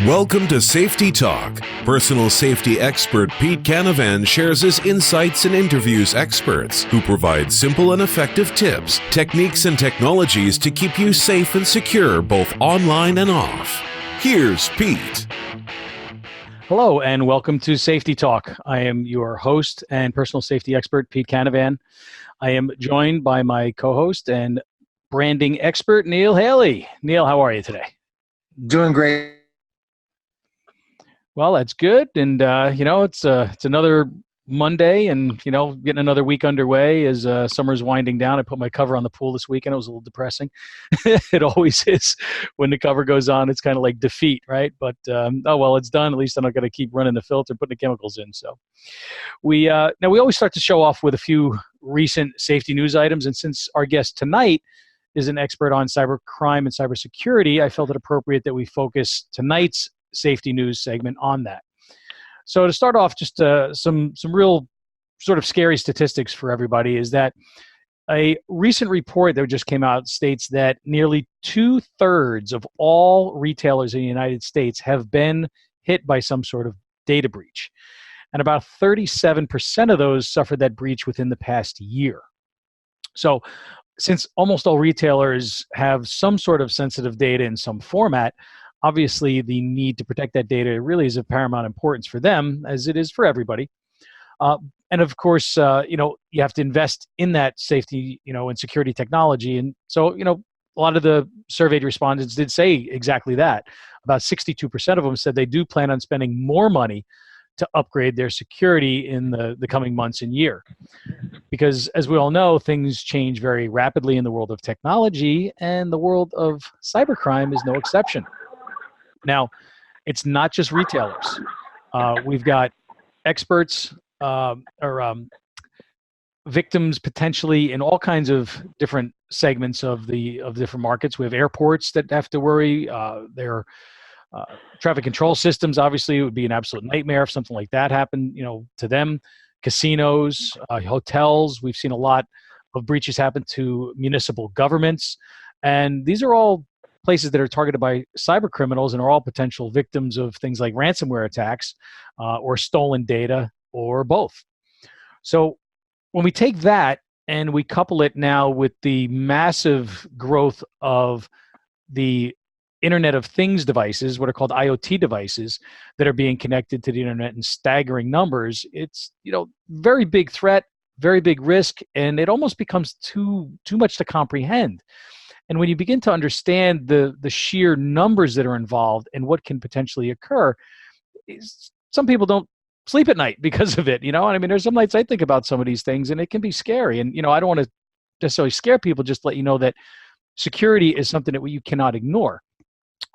Welcome to Safety Talk. Personal safety expert Pete Canavan shares his insights and interviews experts who provide simple and effective tips, techniques, and technologies to keep you safe and secure both online and off. Here's Pete. Hello, and welcome to Safety Talk. I am your host and personal safety expert, Pete Canavan. I am joined by my co-host and branding expert, Neil Haley. Neil, how are you today? Doing great. Well, that's good. And, it's another Monday and, getting another week underway as summer's winding down. I put my cover on the pool this weekend. It was a little depressing. It always is when the cover goes on. It's kind of like defeat, right? But, it's done. At least I'm not going to keep running the filter, putting the chemicals in. So we always start to show off with a few recent safety news items. And since our guest tonight is an expert on cybercrime and cybersecurity, I felt it appropriate that we focus tonight's safety news segment on that. So to start off, just some real sort of scary statistics for everybody is that a recent report that just came out states that nearly 2/3 of all retailers in the United States have been hit by some sort of data breach. And about 37% of those suffered that breach within the past year. So since almost all retailers have some sort of sensitive data in some format, obviously, the need to protect that data really is of paramount importance for them, as it is for everybody. And of course, you have to invest in that safety, and security technology. And so, a lot of the surveyed respondents did say exactly that. About 62% of them said they do plan on spending more money to upgrade their security in the coming months and year. Because as we all know, things change very rapidly in the world of technology, and the world of cybercrime is no exception. Now, it's not just retailers. We've got experts victims potentially in all kinds of different segments of different markets. We have airports that have to worry. Their traffic control systems, obviously, it would be an absolute nightmare if something like that happened, to them. Casinos, hotels. We've seen a lot of breaches happen to municipal governments, and these are all places that are targeted by cyber criminals and are all potential victims of things like ransomware attacks or stolen data or both. So when we take that and we couple it now with the massive growth of the Internet of Things devices, what are called IoT devices that are being connected to the internet in staggering numbers, it's, very big threat, very big risk, and it almost becomes too much to comprehend. And when you begin to understand the sheer numbers that are involved and what can potentially occur, some people don't sleep at night because of it. There's some nights I think about some of these things and it can be scary. And, I don't want to necessarily scare people, just let you know that security is something that you cannot ignore.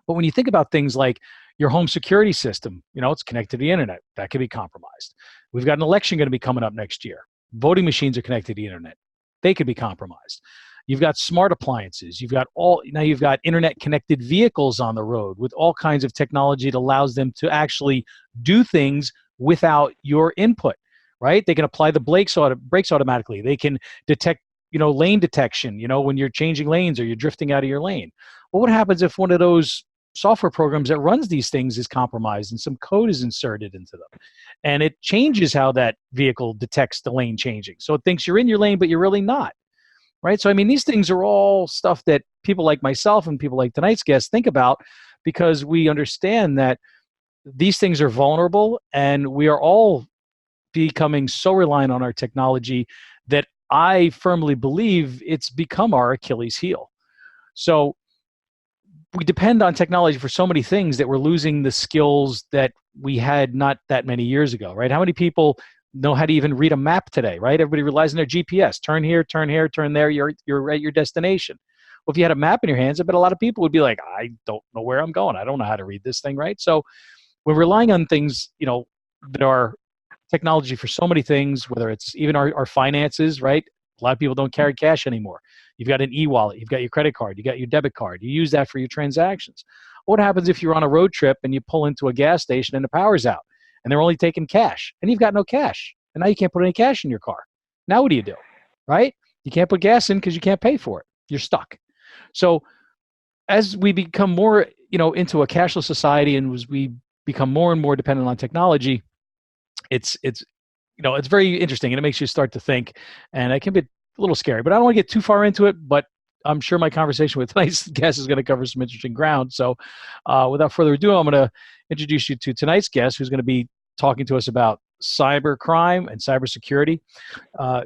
But when you think about things like your home security system, it's connected to the internet. That can be compromised. We've got an election going to be coming up next year. Voting machines are connected to the internet. They could be compromised. You've got smart appliances. You've got internet-connected vehicles on the road with all kinds of technology that allows them to actually do things without your input, right? They can apply the brakes automatically. They can detect, lane detection, when you're changing lanes or you're drifting out of your lane. Well, what happens if one of those software programs that runs these things is compromised and some code is inserted into them? And it changes how that vehicle detects the lane changing. So it thinks you're in your lane, but you're really not. Right. So, these things are all stuff that people like myself and people like tonight's guest think about because we understand that these things are vulnerable and we are all becoming so reliant on our technology that I firmly believe it's become our Achilles heel. So we depend on technology for so many things that we're losing the skills that we had not that many years ago. Right. How many people know how to even read a map today, right? Everybody relies on their GPS. Turn here, turn there. You're at your destination. Well, if you had a map in your hands, I bet a lot of people would be like, I don't know where I'm going. I don't know how to read this thing, right? So we're relying on things, that are technology for so many things, whether it's even our finances, right? A lot of people don't carry cash anymore. You've got an e-wallet. You've got your credit card. You got your debit card. You use that for your transactions. What happens if you're on a road trip and you pull into a gas station and the power's out? And they're only taking cash, and you've got no cash, and now you can't put any cash in your car. Now what do? Right? You can't put gas in because you can't pay for it. You're stuck. So as we become more into a cashless society, and as we become more and more dependent on technology, it's very interesting, and it makes you start to think, and it can be a little scary. But I don't want to get too far into it. But I'm sure my conversation with tonight's guest is going to cover some interesting ground. So, without further ado, I'm going to introduce you to tonight's guest, who's going to be talking to us about cybercrime and cybersecurity.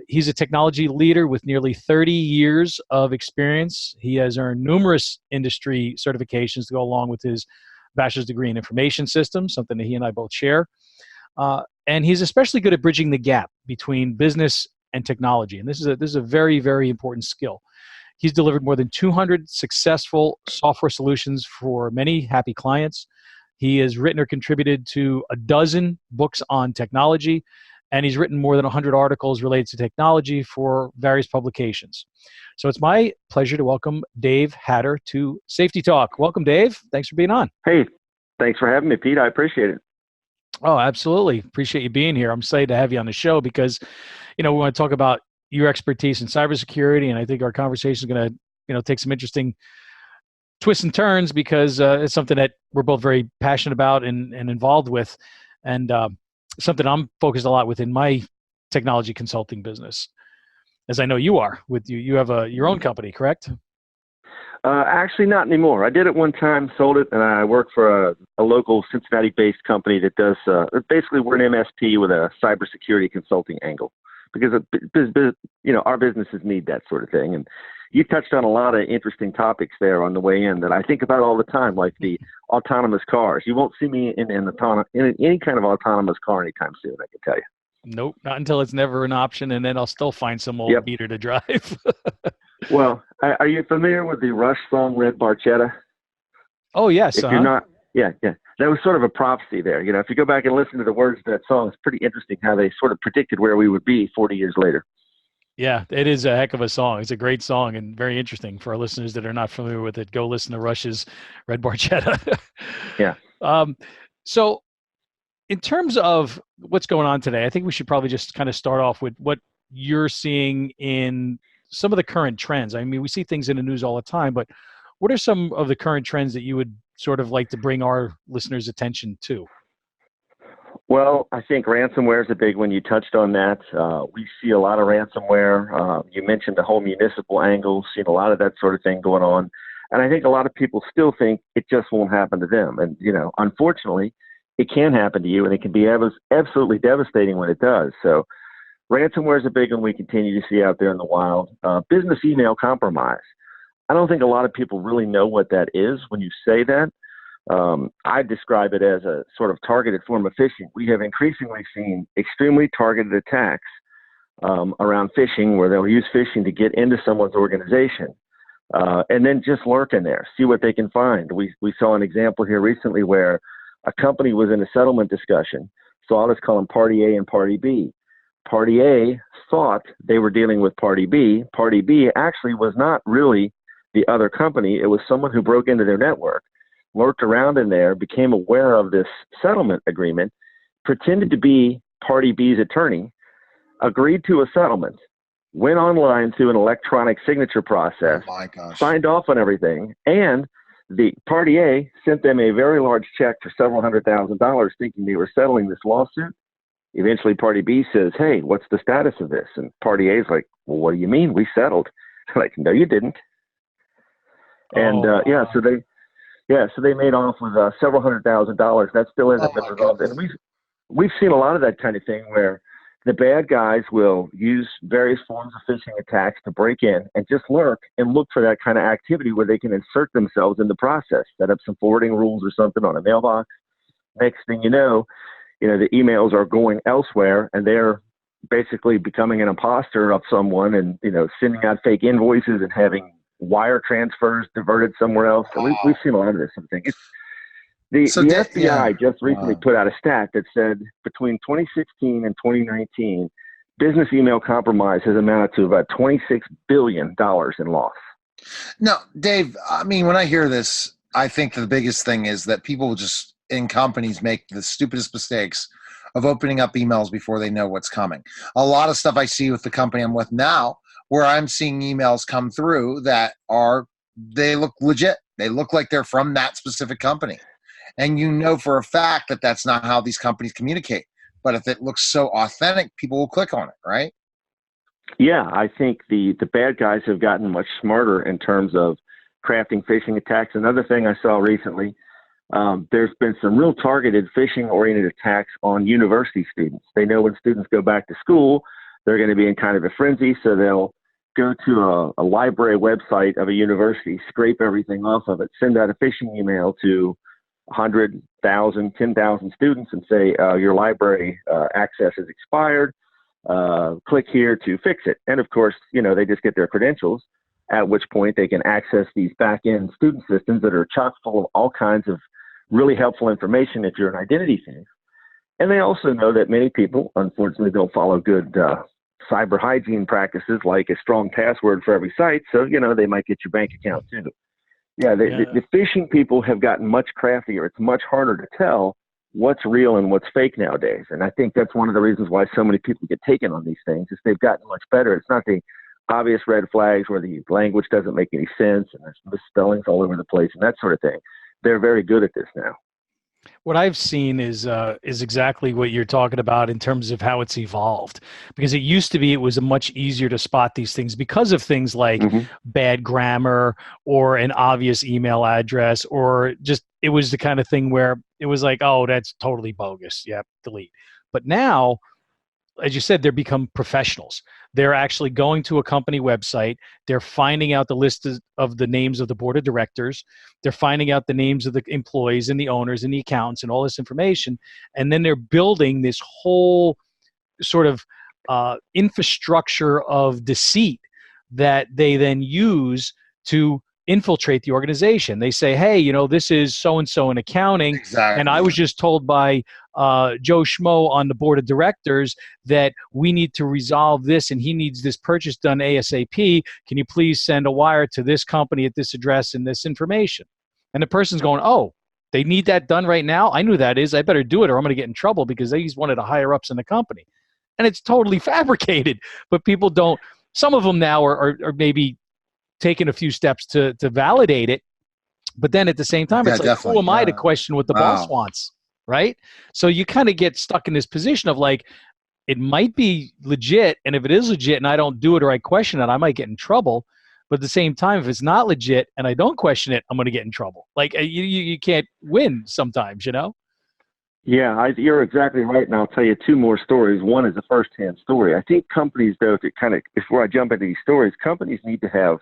He's a technology leader with nearly 30 years of experience. He has earned numerous industry certifications to go along with his bachelor's degree in information systems, something that he and I both share. And he's especially good at bridging the gap between business and technology. And this is a very, very important skill. He's delivered more than 200 successful software solutions for many happy clients. He has written or contributed to a dozen books on technology, and he's written more than 100 articles related to technology for various publications. So it's my pleasure to welcome Dave Hatter to Safety Talk. Welcome, Dave. Thanks for being on. Hey, thanks for having me, Pete. I appreciate it. Oh, absolutely. Appreciate you being here. I'm excited to have you on the show because, we want to talk about your expertise in cybersecurity, and I think our conversation is going to, take some interesting twists and turns because it's something that we're both very passionate about and involved with, and something I'm focused a lot with in my technology consulting business, as I know you are. You have your own company, correct? Actually, not anymore. I did it one time, sold it, and I work for a local Cincinnati-based company that does, basically we're an MSP with a cybersecurity consulting angle because, our businesses need that sort of thing. And you touched on a lot of interesting topics there on the way in that I think about all the time, like the autonomous cars. You won't see me in any kind of autonomous car anytime soon, I can tell you. Nope, not until it's never an option, and then I'll still find some old beater to drive. Well, are you familiar with the Rush song Red Barchetta? Oh, yes. If you're not, yeah. That was sort of a prophecy there. If you go back and listen to the words of that song, it's pretty interesting how they sort of predicted where we would be 40 years later. Yeah, it is a heck of a song. It's a great song and very interesting for our listeners that are not familiar with it. Go listen to Rush's Red Barchetta. Yeah. So in terms of what's going on today, I think we should probably just kind of start off with what you're seeing in some of the current trends. I mean, we see things in the news all the time, but what are some of the current trends that you would sort of like to bring our listeners' attention to? Well, I think ransomware is a big one. You touched on that. We see a lot of ransomware. You mentioned the whole municipal angle, seen a lot of that sort of thing going on. And I think a lot of people still think it just won't happen to them. And, unfortunately, it can happen to you, and it can be absolutely devastating when it does. So ransomware is a big one we continue to see out there in the wild. Business email compromise. I don't think a lot of people really know what that is when you say that. I describe it as a sort of targeted form of phishing. We have increasingly seen extremely targeted attacks around phishing, where they'll use phishing to get into someone's organization and then just lurk in there, see what they can find. We saw an example here recently where a company was in a settlement discussion. So I'll just call them Party A and Party B. Party A thought they were dealing with Party B. Party B actually was not really the other company. It was someone who broke into their network, lurked around in there, became aware of this settlement agreement, pretended to be Party B's attorney, agreed to a settlement, went online through an electronic signature process, signed off on everything, and the Party A sent them a very large check for several $100,000 thinking they were settling this lawsuit. Eventually, Party B says, "Hey, what's the status of this?" And Party A is like, "Well, what do you mean? We settled." Like, "No, you didn't." And so they made off with several $100,000. That still hasn't been resolved. And we've seen a lot of that kind of thing where the bad guys will use various forms of phishing attacks to break in and just lurk and look for that kind of activity where they can insert themselves in the process, set up some forwarding rules or something on a mailbox. Next thing you know, the emails are going elsewhere, and they're basically becoming an imposter of someone and, sending out fake invoices and having wire transfers diverted somewhere else. So we've seen a lot of this sort of thing. The FBI just recently put out a stat that said between 2016 and 2019, business email compromise has amounted to about $26 billion in loss. No, Dave, I mean, when I hear this, I think the biggest thing is that people just in companies make the stupidest mistakes of opening up emails before they know what's coming. A lot of stuff I see with the company I'm with now, where I'm seeing emails come through that they look legit. They look like they're from that specific company. And you know for a fact that that's not how these companies communicate. But if it looks so authentic, people will click on it, right? Yeah, I think the bad guys have gotten much smarter in terms of crafting phishing attacks. Another thing I saw recently, there's been some real targeted phishing-oriented attacks on university students. They know when students go back to school, they're going to be in kind of a frenzy, so they'll go to a library website of a university, scrape everything off of it, send out a phishing email to 100,000, 10,000 students and say, your library access is expired. Click here to fix it. And of course, they just get their credentials, at which point they can access these back-end student systems that are chock full of all kinds of really helpful information if you're an identity thief. And they also know that many people, unfortunately, don't follow good cyber hygiene practices like a strong password for every site. So, they might get your bank account too. Yeah, the phishing people have gotten much craftier. It's much harder to tell what's real and what's fake nowadays. And I think that's one of the reasons why so many people get taken on these things is they've gotten much better. It's not the obvious red flags where the language doesn't make any sense and there's misspellings all over the place and that sort of thing. They're very good at this now. What I've seen is exactly what you're talking about in terms of how it's evolved. Because it used to be it was much easier to spot these things because of things like bad grammar or an obvious email address, or just it was the kind of thing where it was like, oh, that's totally bogus. Yep, delete. But now, as you said, they're become professionals. They're actually going to a company website. They're finding out the list of the names of the board of directors. They're finding out the names of the employees and the owners and the accountants and all this information. And then they're building this whole sort of infrastructure of deceit that they then use to infiltrate the organization. They say, hey, this is so-and-so in accounting. Exactly. And I was just told by Joe Schmo on the board of directors that we need to resolve this and he needs this purchase done ASAP. Can you please send a wire to this company at this address and this information? And the person's going, oh, they need that done right now? I knew that is. I better do it or I'm going to get in trouble because he's one of the higher ups in the company. And it's totally fabricated. But people don't, some of them now are maybe taking a few steps to validate it. But then at the same time, it's like, who am I to question what the boss wants? Right? So you kind of get stuck in this position of like, it might be legit. And if it is legit and I don't do it or I question it, I might get in trouble. But at the same time, if it's not legit and I don't question it, I'm going to get in trouble. Like you can't win sometimes, Yeah, you're exactly right. And I'll tell you two more stories. One is a firsthand story. I think companies, though, before I jump into these stories, companies need to have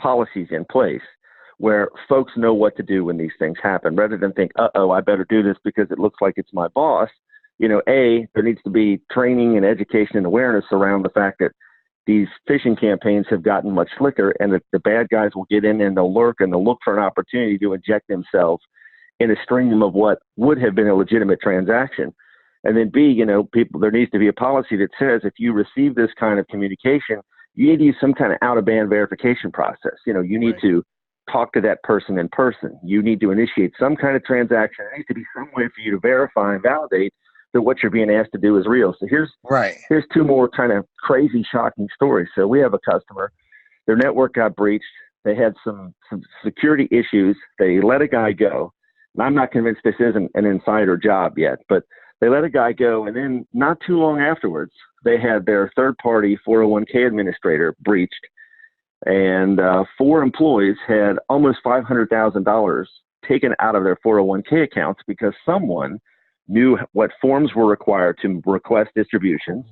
policies in place where folks know what to do when these things happen, rather than think, I better do this because it looks like it's my boss. There needs to be training and education and awareness around the fact that these phishing campaigns have gotten much slicker and that the bad guys will get in and they'll lurk and they'll look for an opportunity to inject themselves in a stream of what would have been a legitimate transaction. And then B, there needs to be a policy that says if you receive this kind of communication, you need to use some kind of out-of-band verification process. You need to talk to that person in person. You need to initiate some kind of transaction. There needs to be some way for you to verify and validate that what you're being asked to do is real. So here's two more kind of crazy, shocking stories. So we have a customer. Their network got breached. They had some security issues. They let a guy go. And I'm not convinced this isn't an insider job yet, but they let a guy go. And then not too long afterwards, they had their third-party 401k administrator breached. And 4 employees had almost $500,000 taken out of their 401k accounts because someone knew what forms were required to request distributions.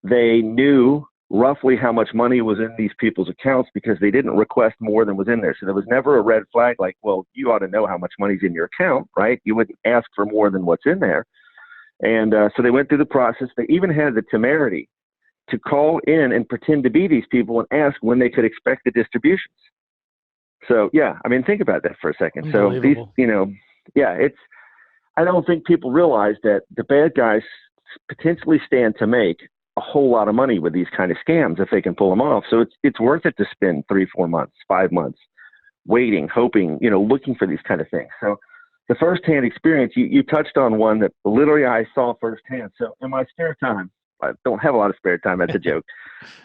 They knew roughly how much money was in these people's accounts because they didn't request more than was in there. So there was never a red flag like, well, you ought to know how much money's in your account, right? You wouldn't ask for more than what's in there. And so they went through the process. They even had the temerity to call in and pretend to be these people and ask when they could expect the distributions. So, think about that for a second. So these, I don't think people realize that the bad guys potentially stand to make a whole lot of money with these kind of scams if they can pull them off. So it's worth it to spend 3-4 months, 5 months waiting, hoping, looking for these kind of things. So the firsthand experience, you touched on one that literally I saw firsthand. So in my spare time, I don't have a lot of spare time. That's a joke.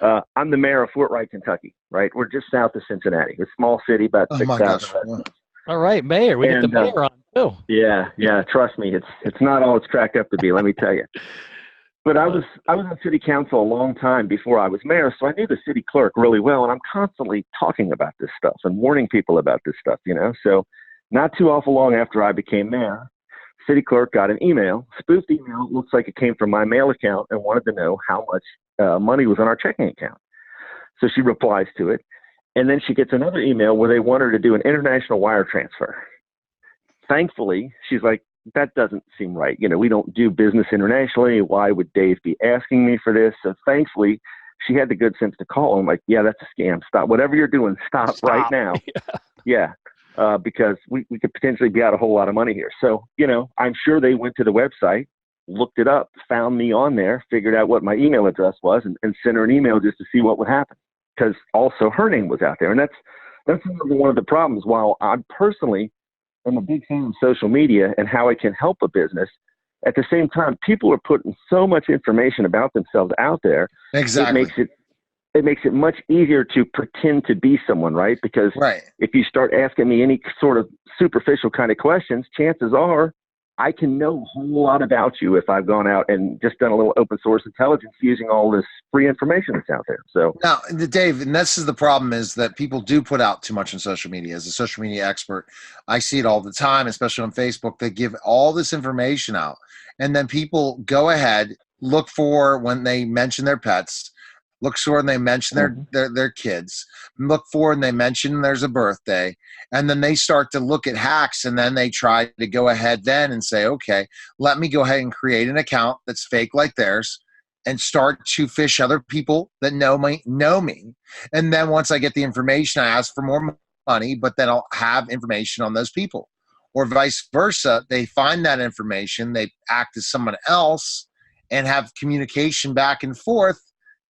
I'm the mayor of Fort Wright, Kentucky, right? We're just south of Cincinnati, a small city, about 6,000 residents. All right, mayor. We get the And mayor on too. yeah, trust me, it's not all it's cracked up to be. Let me tell you. But I Uh, was on city council a long time before I was mayor, so I knew the city clerk really well, and I'm constantly talking about this stuff and warning people about this stuff, you know. So not too awful long after I became mayor, city clerk got an email, spoofed email, looks like it came from my mail account, and wanted to know how much money was on our checking account. So she replies to it, and then she gets another email where they want her to do an international wire transfer. Thankfully, she's like, that doesn't seem right. You know, we don't do business internationally. Why would Dave be asking me for this? So thankfully, she had the good sense to call him, like, yeah, that's a scam. Stop. Whatever you're doing, stop right Stop. now. Yeah. Because we could potentially be out a whole lot of money here. So, you know, I'm sure they went to the website, looked it up, found me on there, figured out what my email address was, and sent her an email just to see what would happen. Because also her name was out there. And that's one of the problems. While I personally am a big fan of social media and how it can help a business, at the same time, people are putting so much information about themselves out there. Exactly. It makes it much easier to pretend to be someone, right? Because Right. if you start asking me any sort of superficial kind of questions, chances are I can know a whole lot about you if I've gone out and just done a little open source intelligence using all this free information that's out there. So Now, Dave, and this is the problem, is that people do put out too much on social media. As a social media expert, I see it all the time, especially on Facebook. They give all this information out, and then people go ahead, look for when they mention their pets, look for when they mention their kids, look for when they mention there's a birthday, and then they start to look at hacks, and then they try to go ahead then and say, okay, let me go ahead and create an account that's fake like theirs and start to fish other people that know me. And then once I get the information, I ask for more money, but then I'll have information on those people. Or vice versa, they find that information, they act as someone else and have communication back and forth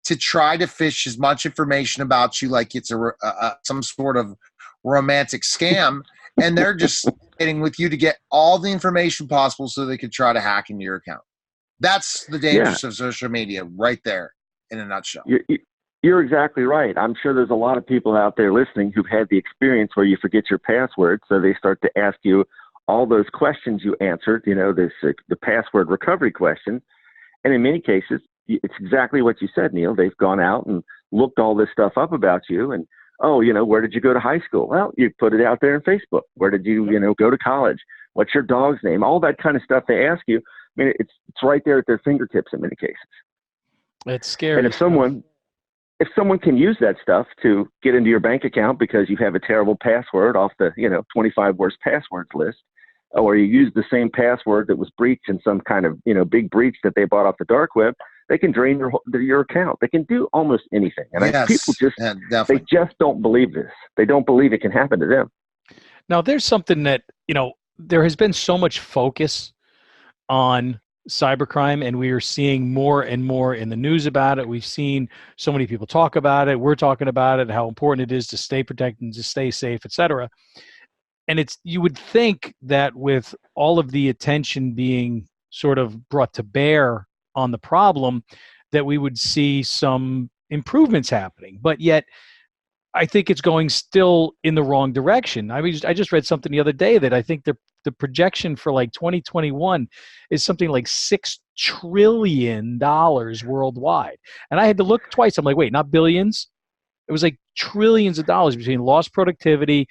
to try to fish as much information about you like it's some sort of romantic scam. And they're just getting with you to get all the information possible so they could try to hack into your account. That's the yeah, dangers of social media right there in a nutshell. you're exactly right. I'm sure there's a lot of people out there listening who've had the experience where you forget your password, so they start to ask you all those questions you answered, you know, the password recovery question. And in many cases, it's exactly what you said, Neil. They've gone out and looked all this stuff up about you. And, oh, you know, where did you go to high school? Well, you put it out there in Facebook. Where did you, go to college? What's your dog's name? All that kind of stuff they ask you. I mean, it's right there at their fingertips in many cases. It's scary. And if someone can use that stuff to get into your bank account because you have a terrible password off the, 25 worst passwords list, or you use the same password that was breached in some kind of, big breach that they bought off the dark web, they can drain your account. They can do almost anything. And people they just don't believe this. They don't believe it can happen to them. Now, there's something that, there has been so much focus on cybercrime, and we are seeing more and more in the news about it. We've seen so many people talk about it. We're talking about it, how important it is to stay protected and to stay safe, etc. And you would think that with all of the attention being sort of brought to bear on the problem, that we would see some improvements happening. But yet, I think it's going still in the wrong direction. I just read something the other day that I think the projection for like 2021 is something like $6 trillion worldwide. And I had to look twice. I'm like, wait, not billions. It was like trillions of dollars between lost productivity,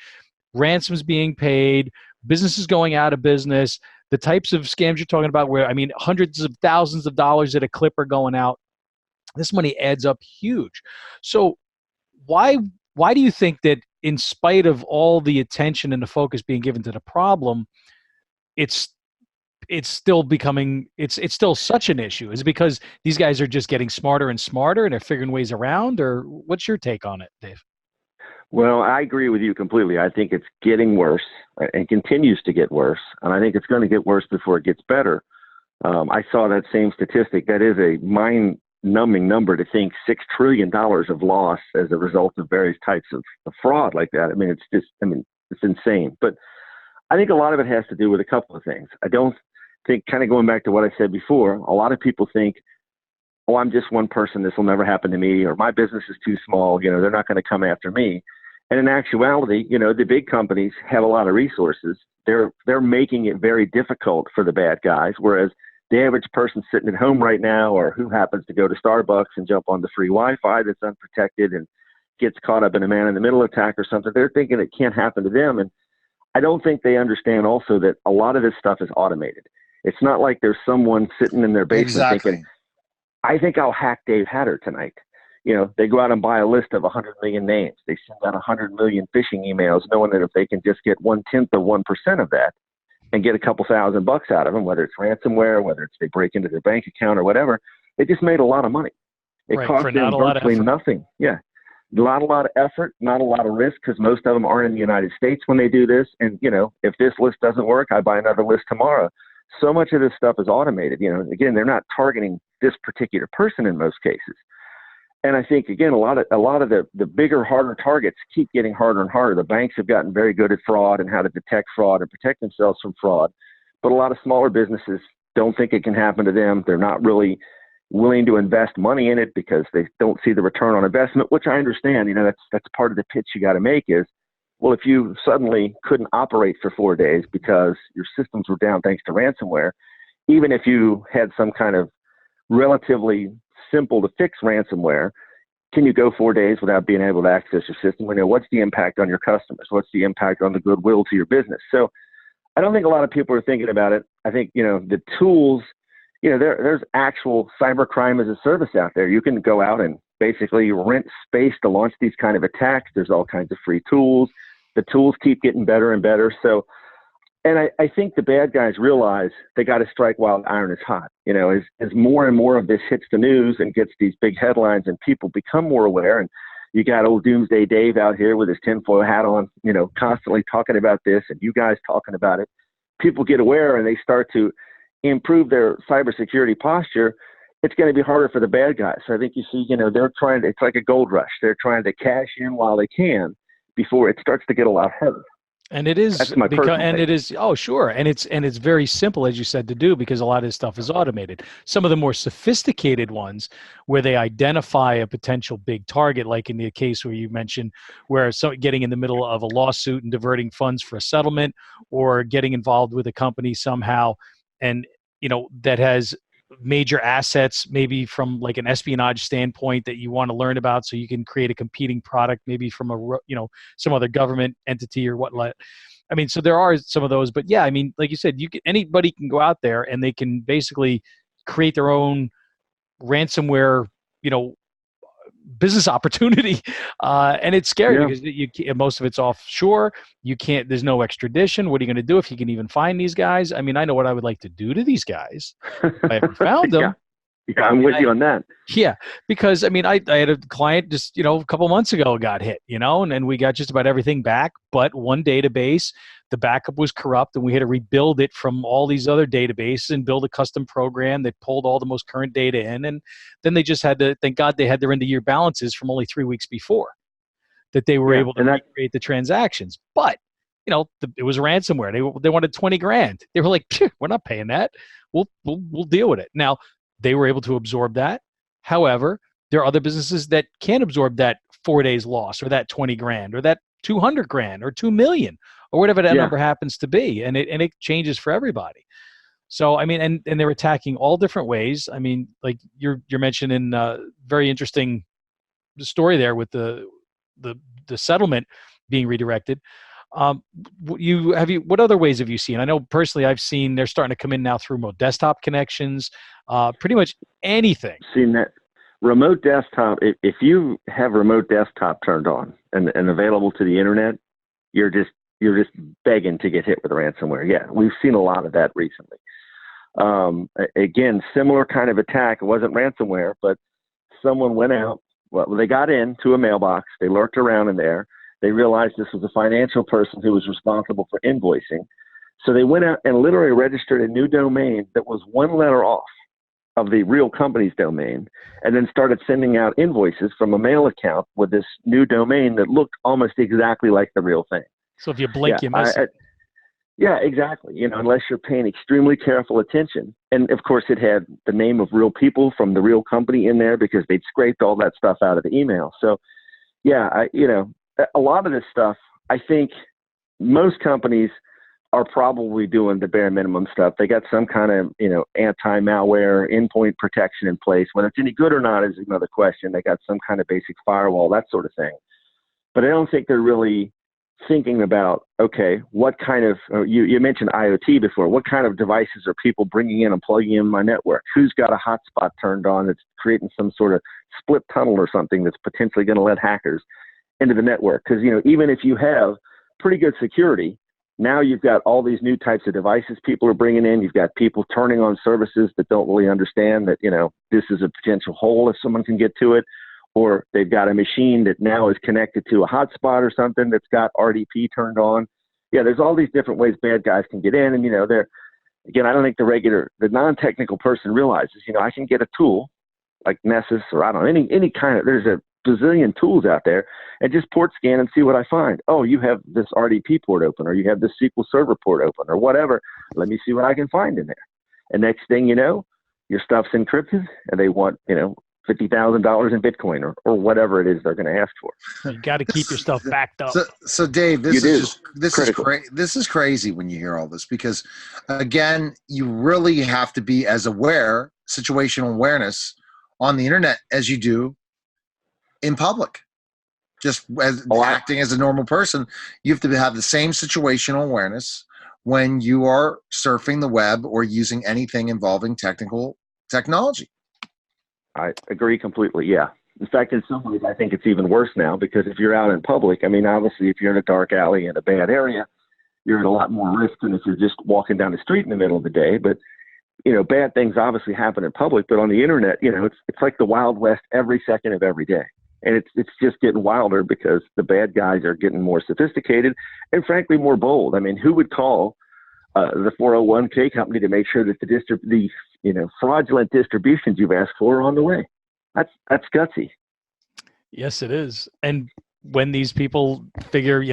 ransoms being paid, businesses going out of business, the types of scams you're talking about where, hundreds of thousands of dollars at a clip are going out. This money adds up huge. So why do you think that in spite of all the attention and the focus being given to the problem, it's still such an issue? Is it because these guys are just getting smarter and smarter and they're figuring ways around, or what's your take on it, Dave? Well, I agree with you completely. I think it's getting worse and continues to get worse. And I think it's going to get worse before it gets better. I saw that same statistic. That is a mind-numbing number to think $6 trillion of loss as a result of various types of fraud like that. It's insane. But I think a lot of it has to do with a couple of things. I don't think, kind of going back to what I said before, a lot of people think, oh, I'm just one person, this will never happen to me, or my business is too small, they're not going to come after me. And in actuality, the big companies have a lot of resources. They're making it very difficult for the bad guys, whereas the average person sitting at home right now, or who happens to go to Starbucks and jump on the free Wi-Fi that's unprotected and gets caught up in a man-in-the-middle attack or something, they're thinking it can't happen to them. And I don't think they understand also that a lot of this stuff is automated. It's not like there's someone sitting in their basement thinking, I think I'll hack Dave Hatter tonight. They go out and buy a list of 100 million names. They send out 100 million phishing emails, knowing that if they can just get 1/10 of 1% of that and get a couple $1,000 out of them, whether it's ransomware, whether it's they break into their bank account or whatever, they just made a lot of money. It cost them virtually nothing. Yeah. Not a lot of effort, not a lot of risk, because most of them aren't in the United States when they do this. And, if this list doesn't work, I buy another list tomorrow. So much of this stuff is automated. Again, they're not targeting this particular person in most cases. And I think, again, a lot of the bigger, harder targets keep getting harder and harder. The banks have gotten very good at fraud and how to detect fraud and protect themselves from fraud. But a lot of smaller businesses don't think it can happen to them. They're not really willing to invest money in it because they don't see the return on investment, which I understand. That's part of the pitch you got to make is, well, if you suddenly couldn't operate for 4 days because your systems were down thanks to ransomware, even if you had some kind of relatively simple to fix ransomware, can you go 4 days without being able to access your system? What's the impact on your customers? What's the impact on the goodwill to your business? So I don't think a lot of people are thinking about it. I think, the tools, there's actual cybercrime as a service out there. You can go out and basically rent space to launch these kind of attacks. There's all kinds of free tools. The tools keep getting better and better. So, and I think the bad guys realize they got to strike while the iron is hot. As more and more of this hits the news and gets these big headlines and people become more aware, and you got old Doomsday Dave out here with his tinfoil hat on, constantly talking about this, and you guys talking about it. People get aware and they start to improve their cybersecurity posture. It's going to be harder for the bad guys. So I think you see, they're trying to, it's like a gold rush. They're trying to cash in while they can before it starts to get a lot harder. And it is, that's my personal and take. it is, oh, sure. And it's very simple, as you said, to do, because a lot of this stuff is automated. Some of the more sophisticated ones where they identify a potential big target, like in the case where you mentioned, where getting in the middle of a lawsuit and diverting funds for a settlement, or getting involved with a company somehow, and, that has major assets, maybe from like an espionage standpoint that you want to learn about, so you can create a competing product, maybe from some other government entity or whatnot. I mean, so there are some of those, but yeah, I mean, like you said, anybody can go out there and they can basically create their own ransomware, business opportunity, and it's scary because most of it's offshore. You can't. There's no extradition. What are you going to do if you can even find these guys? I mean, I know what I would like to do to these guys if I haven't found them. Yeah, I'm with you on that. Yeah, because I mean, I had a client just a couple months ago got hit, and we got just about everything back, but one database, the backup was corrupt, and we had to rebuild it from all these other databases and build a custom program that pulled all the most current data in, and then they just had to, thank God, they had their end of year balances from only 3 weeks before that they were able to recreate the transactions, but. It was ransomware. They wanted $20,000. They were like, "We're not paying that. We'll deal with it." Now they were able to absorb that. However, there are other businesses that can't absorb that 4 days loss, or that $20,000, or that $200,000, or $2 million, or whatever that number happens to be, and it changes for everybody. So I mean, and they're attacking all different ways. I mean, like you're mentioning, very interesting story there with the settlement being redirected. What other ways have you seen? I know personally I've seen they're starting to come in now through remote desktop connections, pretty much anything. Seen that remote desktop. If you have remote desktop turned on and available to the internet, you're just begging to get hit with ransomware. Yeah, we've seen a lot of that recently. Again, similar kind of attack. It wasn't ransomware, but someone went out. Well, they got into a mailbox. They lurked around in there. They realized this was a financial person who was responsible for invoicing. So they went out and literally registered a new domain that was one letter off of the real company's domain, and then started sending out invoices from a mail account with this new domain that looked almost exactly like the real thing. So if you blink, you miss it. Yeah, exactly. Unless you're paying extremely careful attention. And of course, it had the name of real people from the real company in there because they'd scraped all that stuff out of the email. So yeah, a lot of this stuff, I think most companies are probably doing the bare minimum stuff. They got some kind of, anti-malware endpoint protection in place. Whether it's any good or not is another question. They got some kind of basic firewall, that sort of thing. But I don't think they're really thinking about, okay, what kind of, you mentioned IoT before, what kind of devices are people bringing in and plugging in my network? Who's got a hotspot turned on that's creating some sort of split tunnel or something that's potentially going to let hackers into the network? Because, even if you have pretty good security, now you've got all these new types of devices people are bringing in. You've got people turning on services that don't really understand that, this is a potential hole if someone can get to it. Or they've got a machine that now is connected to a hotspot or something that's got RDP turned on. Yeah, there's all these different ways bad guys can get in. And, again, I don't think the non-technical person realizes, I can get a tool like Nessus or I don't know, any kind of, there's a bazillion tools out there and just port scan and see what I find. Oh, you have this RDP port open, or you have this SQL Server port open, or whatever. Let me see what I can find in there. And next thing you know, your stuff's encrypted and they want, $50,000 in Bitcoin or whatever it is they're going to ask for. You got to keep your stuff backed up. So Dave, this is crazy when you hear all this, because again, you really have to be as aware, situational awareness on the internet as you do in public. Just as acting as a normal person, you have to have the same situational awareness when you are surfing the web or using anything involving technology. I agree completely. Yeah. In fact, in some ways, I think it's even worse now, because if you're out in public, obviously, if you're in a dark alley in a bad area, you're at a lot more risk than if you're just walking down the street in the middle of the day. But, bad things obviously happen in public, but on the internet, it's like the Wild West every second of every day. And it's just getting wilder because the bad guys are getting more sophisticated and frankly more bold. Who would call the 401k company to make sure that the fraudulent distributions you've asked for are on the way? That's gutsy. Yes, it is. And when these people figure,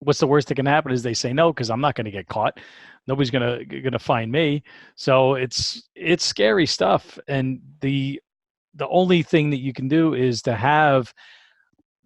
what's the worst that can happen is they say no, because I'm not going to get caught. Nobody's gonna find me. So it's scary stuff. And the only thing that you can do is to have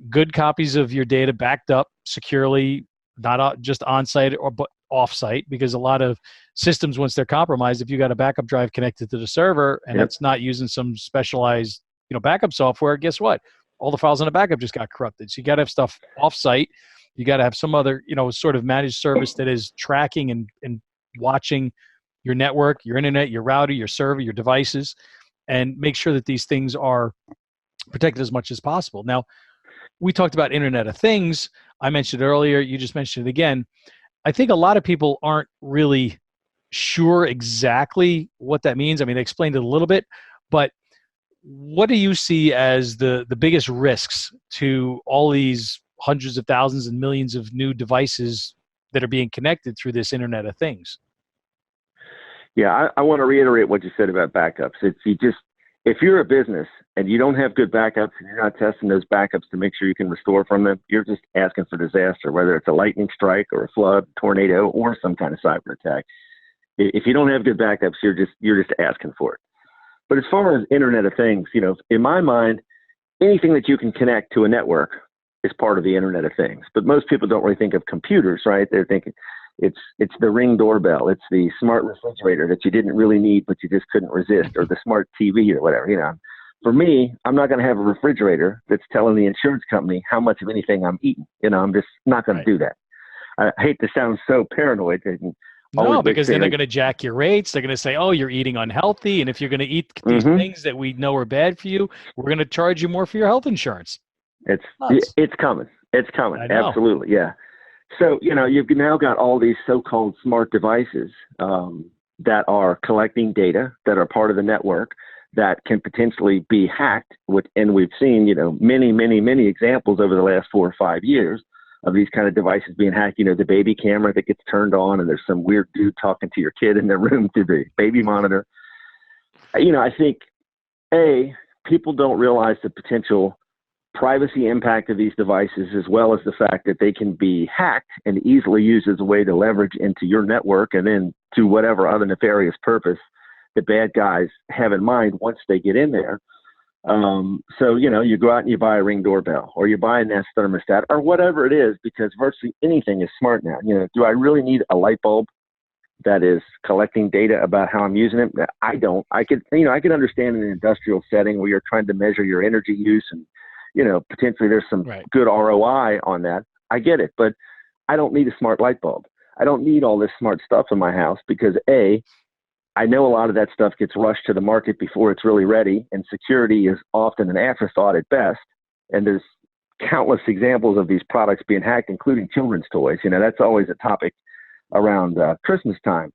good copies of your data backed up securely, not just on-site but off-site, because a lot of systems, once they're compromised, if you got a backup drive connected to the server and it's not using some specialized, backup software, guess what? All the files on the backup just got corrupted. So you got to have stuff off-site. You got to have some other, sort of managed service that is tracking and watching your network, your internet, your router, your server, your devices, and make sure that these things are protected as much as possible. Now, we talked about Internet of Things. I mentioned it earlier. You just mentioned it again. I think a lot of people aren't really sure exactly what that means. They explained it a little bit, but what do you see as the biggest risks to all these hundreds of thousands and millions of new devices that are being connected through this Internet of Things? Yeah, I want to reiterate what you said about backups. If you're a business and you don't have good backups and you're not testing those backups to make sure you can restore from them, you're just asking for disaster, whether it's a lightning strike or a flood, tornado, or some kind of cyber attack. If you don't have good backups, you're just asking for it. But as far as Internet of Things, in my mind, anything that you can connect to a network is part of the Internet of Things. But most people don't really think of computers, right? They're thinking it's the Ring doorbell, it's the smart refrigerator that you didn't really need but you just couldn't resist, or the smart TV or whatever. For me, I'm not going to have a refrigerator that's telling the insurance company how much of anything I'm eating. I'm just not going to do that. I hate to sound so paranoid. No, because then they're going to jack your rates. They're going to say, oh, you're eating unhealthy. And if you're going to eat these things that we know are bad for you, we're going to charge you more for your health insurance. It's coming. It's coming. Absolutely. Yeah. So, you've now got all these so-called smart devices that are collecting data that are part of the network that can potentially be hacked. And we've seen, many, many, many examples over the last 4 or 5 years of these kind of devices being hacked. The baby camera that gets turned on and there's some weird dude talking to your kid in their room through the baby monitor. I think, people don't realize the potential privacy impact of these devices, as well as the fact that they can be hacked and easily used as a way to leverage into your network and then to whatever other nefarious purpose the bad guys have in mind once they get in there. So, you go out and you buy a Ring doorbell, or you buy a Nest thermostat, or whatever it is, because virtually anything is smart now. Do I really need a light bulb that is collecting data about how I'm using it? I don't. I could understand in an industrial setting where you're trying to measure your energy use and, potentially there's some good ROI on that. I get it, but I don't need a smart light bulb. I don't need all this smart stuff in my house because I know a lot of that stuff gets rushed to the market before it's really ready, and security is often an afterthought at best. And there's countless examples of these products being hacked, including children's toys. That's always a topic around Christmas time.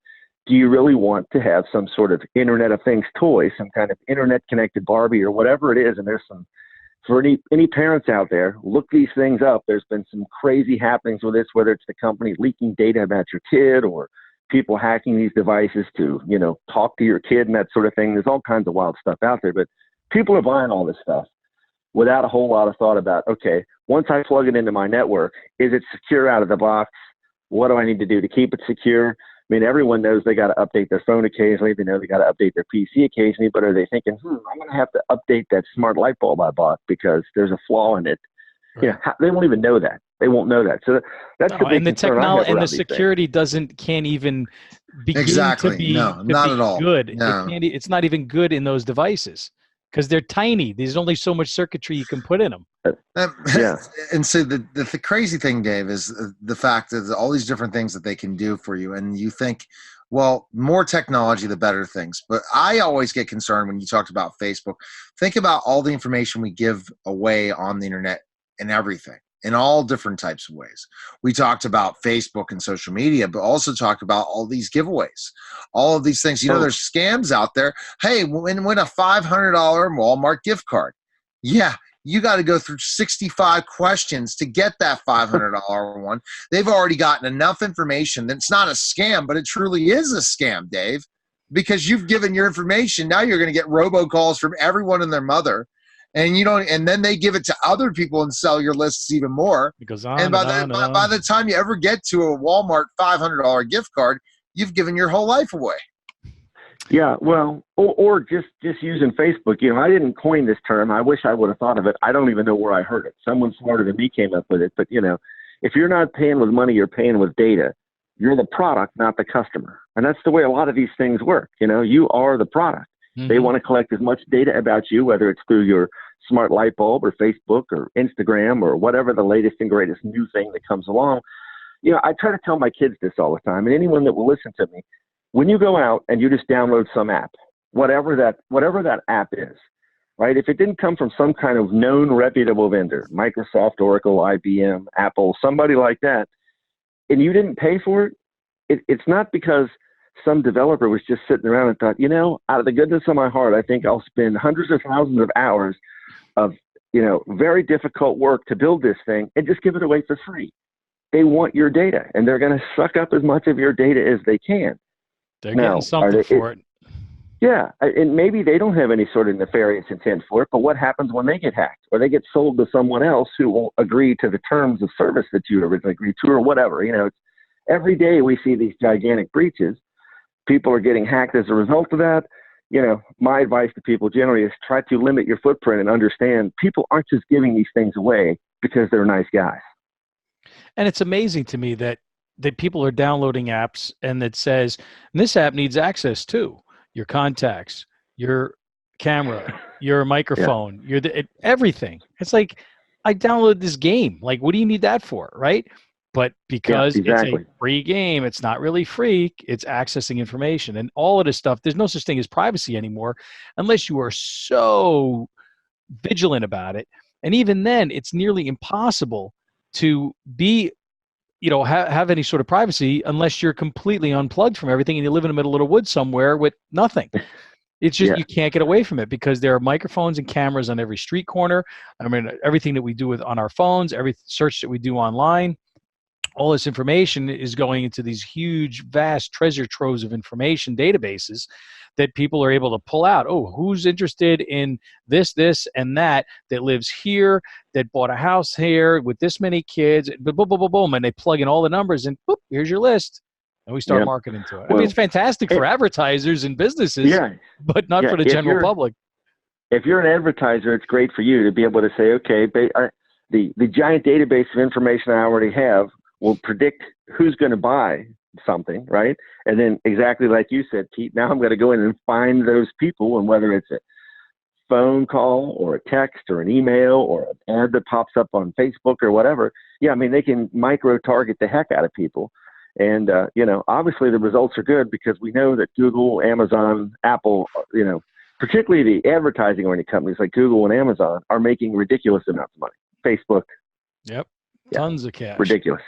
Do you really want to have some sort of Internet of Things toy, some kind of internet connected Barbie or whatever it is? And there's for any parents out there, look these things up. There's been some crazy happenings with this, whether it's the company leaking data about your kid or people hacking these devices to, talk to your kid and that sort of thing. There's all kinds of wild stuff out there, but people are buying all this stuff without a whole lot of thought about, okay, once I plug it into my network, is it secure out of the box? What do I need to do to keep it secure? I mean, everyone knows they got to update their phone occasionally. They know they got to update their PC occasionally, but are they thinking, I'm going to have to update that smart light bulb I bought because there's a flaw in it? Right. They won't even know that. They won't know that. So that's the big and the technology and the security things. Can't even begin exactly. to be, no, not be at all. good. No. It's not even good in those devices because they're tiny. There's only so much circuitry you can put in them. Yeah. And so the crazy thing, Dave, is the fact that all these different things that they can do for you, and you think, well, more technology, the better things. But I always get concerned when you talked about Facebook. Think about all the information we give away on the internet and everything in all different types of ways. We talked about Facebook and social media, but also talked about all these giveaways, all of these things. There's scams out there. Hey, win a $500 Walmart gift card. Yeah, you got to go through 65 questions to get that $500 one. They've already gotten enough information that it's not a scam, but it truly is a scam, Dave, because you've given your information. Now you're going to get robocalls from everyone and their mother. And and then they give it to other people and sell your lists even more. It goes on. And by the time you ever get to a Walmart $500 gift card, you've given your whole life away. Yeah, well, or just using Facebook. I didn't coin this term. I wish I would have thought of it. I don't even know where I heard it. Someone smarter than me came up with it. But if you're not paying with money, you're paying with data. You're the product, not the customer. And that's the way a lot of these things work. You are the product. Mm-hmm. They want to collect as much data about you, whether it's through your smart light bulb or Facebook or Instagram or whatever the latest and greatest new thing that comes along. I try to tell my kids this all the time, and anyone that will listen to me, when you go out and you just download some app, whatever that app is, right? If it didn't come from some kind of known reputable vendor, Microsoft, Oracle, IBM, Apple, somebody like that, and you didn't pay for it, it's not because some developer was just sitting around and thought, out of the goodness of my heart, I think I'll spend hundreds of thousands of hours of, very difficult work to build this thing and just give it away for free. They want your data, and they're going to suck up as much of your data as they can. They're getting something for it. Yeah, and maybe they don't have any sort of nefarious intent for it, but what happens when they get hacked or they get sold to someone else who won't agree to the terms of service that you originally agreed to or whatever? Every day we see these gigantic breaches. People are getting hacked as a result of that. My advice to people generally is try to limit your footprint and understand people aren't just giving these things away because they're nice guys. And it's amazing to me that people are downloading apps and that says, this app needs access to your contacts, your camera, your microphone, everything. It's like, I downloaded this game. Like, what do you need that for, right? But because it's a free game, it's not really free. It's accessing information and all of this stuff. There's no such thing as privacy anymore unless you are so vigilant about it. And even then, it's nearly impossible to be, have any sort of privacy unless you're completely unplugged from everything and you live in the middle of the woods somewhere with nothing. It's just you can't get away from it because there are microphones and cameras on every street corner. I mean, everything that we do on our phones, every search that we do online, all this information is going into these huge, vast treasure troves of information databases that people are able to pull out. Oh, who's interested in this, and that lives here, that bought a house here with this many kids, boom, boom, boom, boom, and they plug in all the numbers and boop, here's your list. And we start marketing to it. I mean, it's fantastic for advertisers and businesses, but not for the general public. if you're an advertiser, it's great for you to be able to say, okay, the giant database of information I already have will predict who's going to buy something, right? And then exactly like you said, Pete, now I'm going to go in and find those people, and whether it's a phone call or a text or an email or an ad that pops up on Facebook or whatever. Yeah, I mean, they can micro target the heck out of people. And, obviously the results are good because we know that Google, Amazon, Apple, particularly the advertising oriented companies like Google and Amazon are making ridiculous amounts of money. Facebook. Yep. Tons of cash. Ridiculous.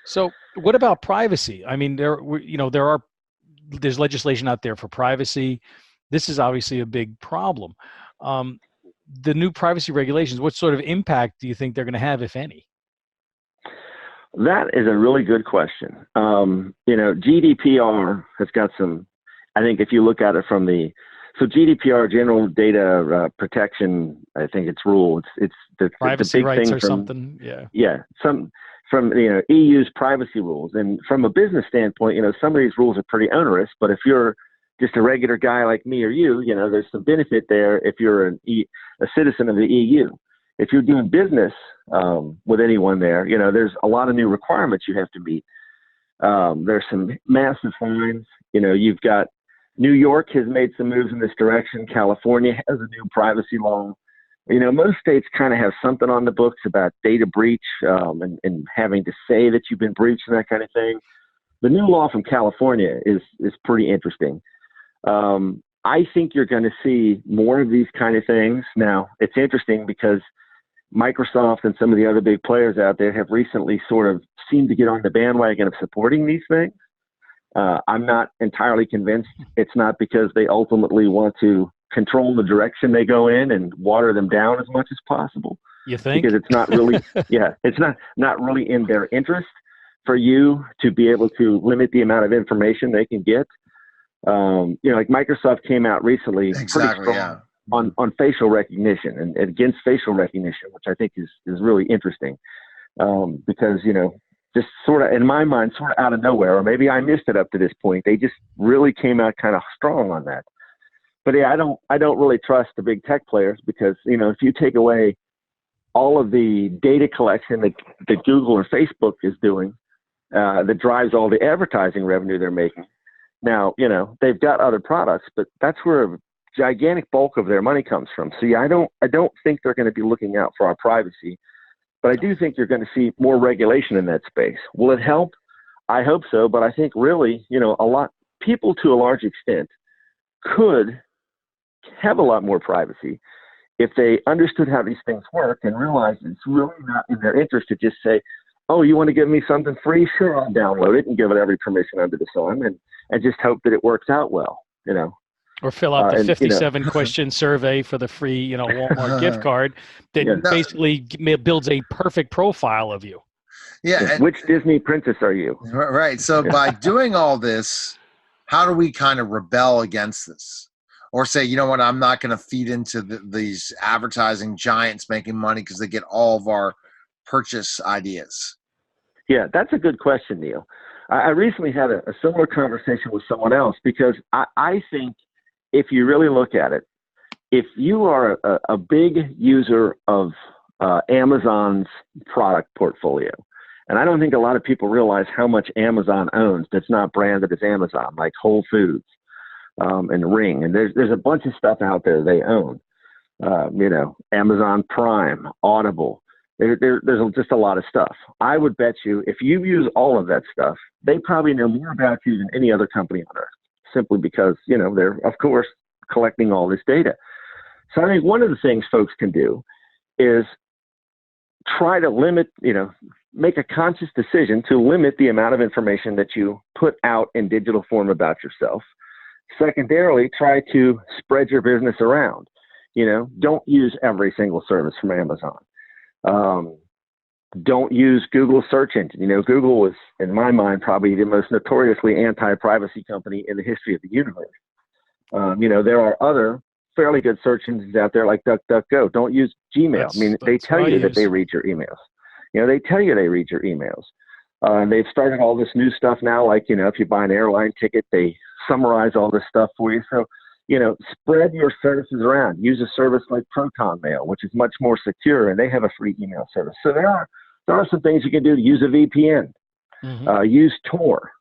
So what about privacy? I mean, there's legislation out there for privacy. This is obviously a big problem. The new privacy regulations, what sort of impact do you think they're going to have, if any? That is a really good question. GDPR has got some, I think if you look at it from so GDPR, General Data Protection, I think it's rule. It's the privacy big rights thing or something. Yeah. Yeah. From EU's privacy rules. And from a business standpoint, some of these rules are pretty onerous, but if you're just a regular guy like me or you, there's some benefit there if you're a citizen of the EU. If you're doing business with anyone there, there's a lot of new requirements you have to meet. There's some massive fines. You've got New York has made some moves in this direction. California has a new privacy law. Most states kind of have something on the books about data breach and having to say that you've been breached and that kind of thing. The new law from California is pretty interesting. I think you're going to see more of these kind of things. Now, it's interesting because Microsoft and some of the other big players out there have recently sort of seemed to get on the bandwagon of supporting these things. I'm not entirely convinced it's not because they ultimately want to control the direction they go in and water them down as much as possible. You think? Because it's not really, it's not really in their interest for you to be able to limit the amount of information they can get. Like Microsoft came out recently pretty strong on facial recognition and against facial recognition, which I think is really interesting because, just sort of in my mind, sort of out of nowhere, or maybe I missed it up to this point. They just really came out kind of strong on that. But yeah, I don't really trust the big tech players because, if you take away all of the data collection that Google or Facebook is doing, that drives all the advertising revenue they're making. Now, they've got other products, but that's where a gigantic bulk of their money comes from. So yeah, I don't think they're going to be looking out for our privacy, but I do think you're going to see more regulation in that space. Will it help? I hope so, but I think really, people to a large extent could have a lot more privacy if they understood how these things work and realized it's really not in their interest to just say, oh, you want to give me something free? Sure, I'll download it and give it every permission under the sun and just hope that it works out well, Or fill out the 57 question survey for the free, Walmart gift card that basically builds a perfect profile of you. Yeah. Which Disney princess are you? Right. So by doing all this, how do we kind of rebel against this? Or say, you know what, I'm not going to feed into these advertising giants making money because they get all of our purchase ideas? Yeah, that's a good question, Neil. I recently had a similar conversation with someone else because I think if you really look at it, if you are a big user of Amazon's product portfolio, and I don't think a lot of people realize how much Amazon owns that's not branded as Amazon, like Whole Foods and Ring. And there's a bunch of stuff out there they own, Amazon Prime, Audible. There's just a lot of stuff. I would bet you if you use all of that stuff, they probably know more about you than any other company on earth, simply because, they're, of course, collecting all this data. So I think one of the things folks can do is try to limit, make a conscious decision to limit the amount of information that you put out in digital form about yourself. Secondarily, try to spread your business around. Don't use every single service from Amazon. Don't use Google search engine. Google was, in my mind, probably the most notoriously anti-privacy company in the history of the universe. There are other fairly good search engines out there like DuckDuckGo. Don't use Gmail. They tell you that they read your emails. They tell you they read your emails. And they've started all this new stuff now, like, if you buy an airline ticket, they summarize all this stuff for you. So, spread your services around. Use a service like Proton Mail, which is much more secure, and they have a free email service. So there are some things you can do to use a VPN, use Tor.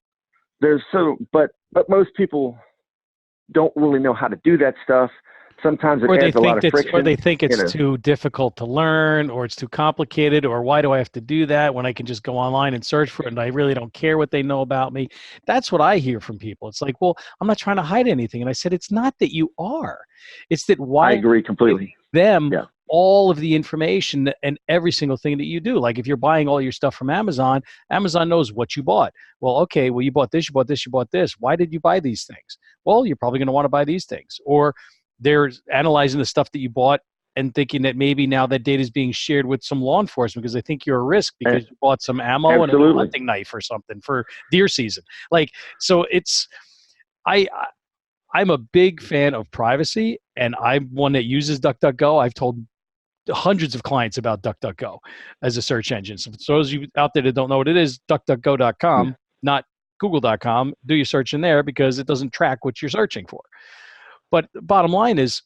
But most people don't really know how to do that stuff. Sometimes it adds a lot of friction. Or they think it's too difficult to learn, or it's too complicated, or why do I have to do that when I can just go online and search for it and I really don't care what they know about me? That's what I hear from people. It's like, well, I'm not trying to hide anything. And I said, it's not that you are. It's that why I agree completely. Them all of the information and every single thing that you do. Like if you're buying all your stuff from Amazon, Amazon knows what you bought. Well, okay, well, you bought this, you bought this, you bought this. Why did you buy these things? Well, you're probably going to want to buy these things. Or they're analyzing the stuff that you bought and thinking that maybe now that data is being shared with some law enforcement because they think you're a risk because you bought some ammo and a hunting knife or something for deer season. Like, so I'm a big fan of privacy, and I'm one that uses DuckDuckGo. I've told hundreds of clients about DuckDuckGo as a search engine. So for those of you out there that don't know what it is, DuckDuckGo.com, not Google.com. Do your search in there because it doesn't track what you're searching for. But the bottom line is,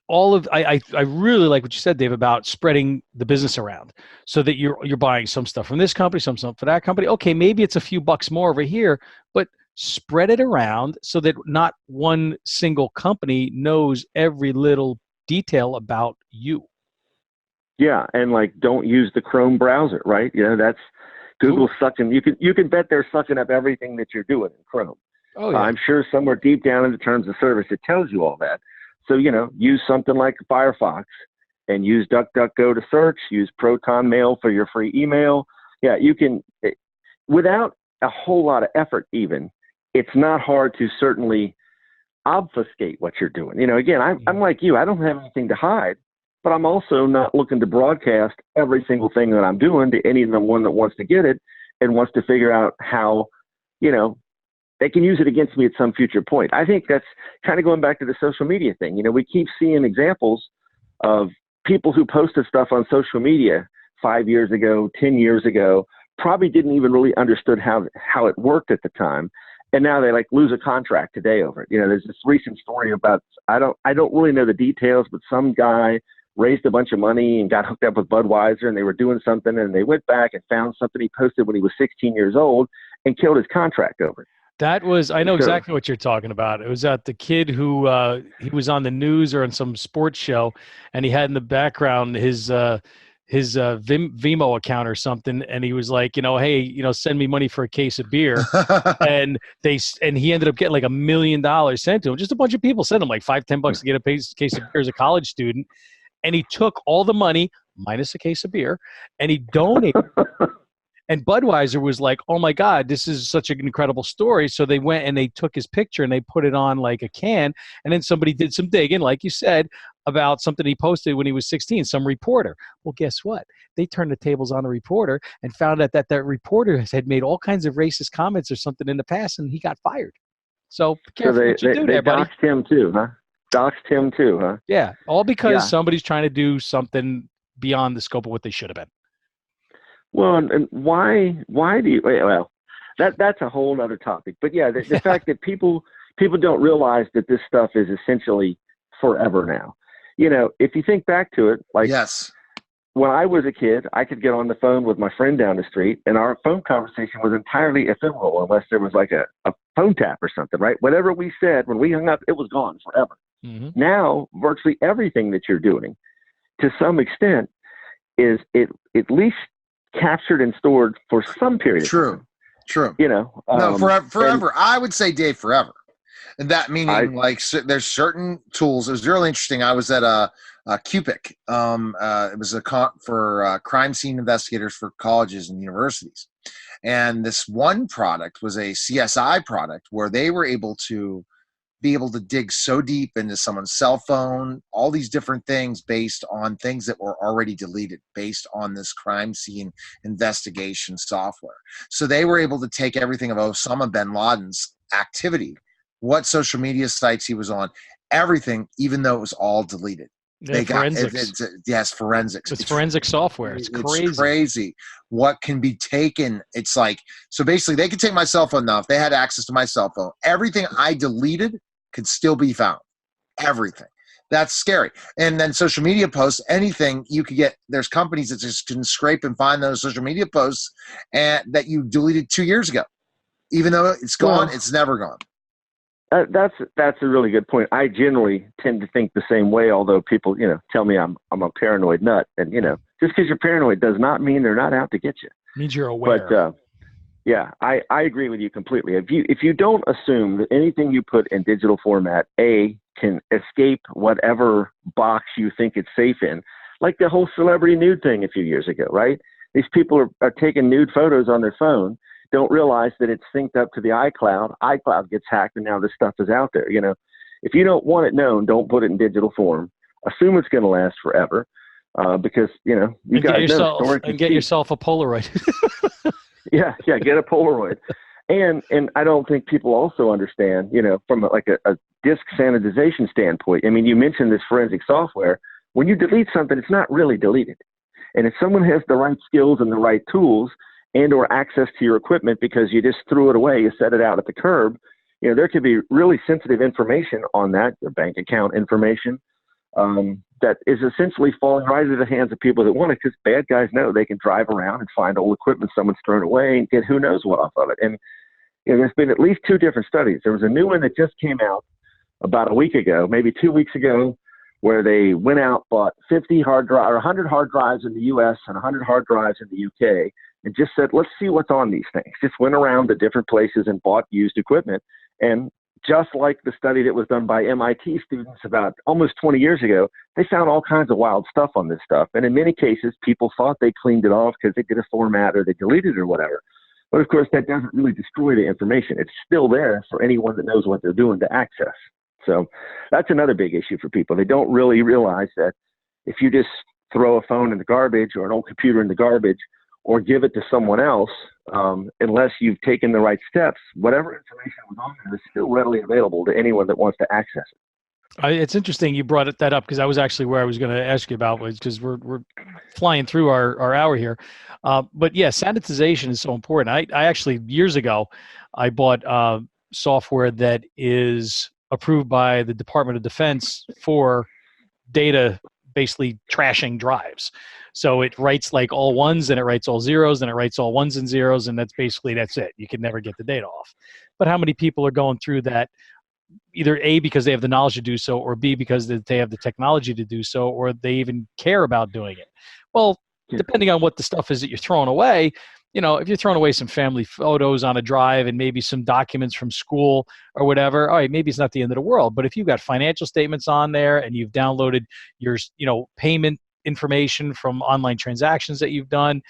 I really like what you said, Dave, about spreading the business around so that you're buying some stuff from this company, some stuff for that company. Okay, maybe it's a few bucks more over here, but spread it around so that not one single company knows every little detail about you. Yeah, and don't use the Chrome browser, right? That's Google's sucking. You can bet they're sucking up everything that you're doing in Chrome. Oh, yeah. I'm sure somewhere deep down in the terms of service it tells you all that. So, use something like Firefox and use DuckDuckGo to search, use Proton Mail for your free email. Yeah, you can, without a whole lot of effort even, it's not hard to certainly obfuscate what you're doing. Again, I'm like you, I don't have anything to hide, but I'm also not looking to broadcast every single thing that I'm doing to anyone that wants to get it and wants to figure out how, they can use it against me at some future point. I think that's kind of going back to the social media thing. We keep seeing examples of people who posted stuff on social media 5 years ago, 10 years ago, probably didn't even really understood how it worked at the time. And now they lose a contract today over it. There's this recent story about, I don't really know the details, but some guy raised a bunch of money and got hooked up with Budweiser, and they were doing something, and they went back and found something he posted when he was 16 years old and killed his contract over it. I know exactly what you're talking about. It was the kid who he was on the news or on some sports show, and he had in the background his Vimeo account or something, and he was like, hey, send me money for a case of beer, and he ended up getting $1 million sent to him. Just a bunch of people sent him $5-10 to get a case of beer as a college student, and he took all the money minus a case of beer, and he donated. And Budweiser was like, oh, my God, this is such an incredible story. So they went and they took his picture and they put it on a can. And then somebody did some digging, like you said, about something he posted when he was 16, some reporter. Well, guess what? They turned the tables on the reporter and found out that reporter had made all kinds of racist comments or something in the past, and he got fired. So be careful what you do there, buddy. Doxed him too, huh? Doxed him too, huh? Yeah, all because somebody's trying to do something beyond the scope of what they should have been. Well, and why do you? Well, that's a whole other topic. But yeah, the fact that people don't realize that this stuff is essentially forever now. If you think back to it, yes, when I was a kid, I could get on the phone with my friend down the street, and our phone conversation was entirely ephemeral unless there was a phone tap or something, right? Whatever we said when we hung up, it was gone forever. Mm-hmm. Now, virtually everything that you're doing, to some extent, is at least captured and stored for some period of time. True. No, forever. I would say, Dave, forever. And that meaning there's certain tools. It was really interesting. I was at a CUPIC. It was for crime scene investigators for colleges and universities. And this one product was a CSI product where they were able to dig so deep into someone's cell phone, all these different things based on things that were already deleted, based on this crime scene investigation software. So they were able to take everything of Osama bin Laden's activity, what social media sites he was on, everything, even though it was all deleted. Yeah, they forensics. Yes, forensics. It's forensic software. It's crazy. It's crazy what can be taken. It's so basically they could take my cell phone now. If they had access to my cell phone, everything I deleted could still be found. Everything. That's scary. And then social media posts, anything you could get, there's companies that just can scrape and find those social media posts and that you deleted 2 years ago. Even though it's gone, it's never gone. That's a really good point. I generally tend to think the same way, although people, tell me I'm a paranoid nut. And, just because you're paranoid does not mean they're not out to get you. It means you're aware. But, yeah, I agree with you completely. If you don't assume that anything you put in digital format, can escape whatever box you think it's safe in, like the whole celebrity nude thing a few years ago, right? These people are taking nude photos on their phone, don't realize that it's synced up to the iCloud. iCloud gets hacked, and now this stuff is out there. If you don't want it known, don't put it in digital form. Assume it's going to last forever, because you guys know storage. And get yourself a Polaroid. Yeah, get a Polaroid. And I don't think people also understand, from a disk sanitization standpoint. I mean, you mentioned this forensic software. When you delete something, it's not really deleted. And if someone has the right skills and the right tools and or access to your equipment because you just threw it away, you set it out at the curb, there could be really sensitive information on that, your bank account information, that is essentially falling right into the hands of people that want it, because bad guys know they can drive around and find old equipment someone's thrown away and get who knows what off of it. And there's been at least 2 different studies. There was a new one that just came out about a week ago, maybe 2 weeks ago, where they went out, bought 50 hard drives or 100 hard drives in the U.S. and 100 hard drives in the U.K., and just said, let's see what's on these things. Just went around to different places and bought used equipment. And just like the study that was done by MIT students about almost 20 years ago, they found all kinds of wild stuff on this stuff. And in many cases, people thought they cleaned it off because they did a format or they deleted it or whatever. But of course, that doesn't really destroy the information. It's still there for anyone that knows what they're doing to access. So that's another big issue for people. They don't really realize that if you just throw a phone in the garbage or an old computer in the garbage or give it to someone else, unless you've taken the right steps, whatever information was on there is still readily available to anyone that wants to access it. It's interesting you brought that up, because that was actually where I was going to ask you about, because we're flying through our hour here. But yeah, sanitization is so important. I actually, years ago, I bought software that is approved by the Department of Defense for data, basically trashing drives. So it writes like all ones, and it writes all zeros, and it writes all ones and zeros, and that's it. You can never get the data off. But how many people are going through that, either A, because they have the knowledge to do so, or B, because they have the technology to do so, or they even care about doing it? Well, depending on what the stuff is that you're throwing away, if you're throwing away some family photos on a drive and maybe some documents from school or whatever, all right, maybe it's not the end of the world. But if you've got financial statements on there and you've downloaded your, payment information from online transactions that you've done,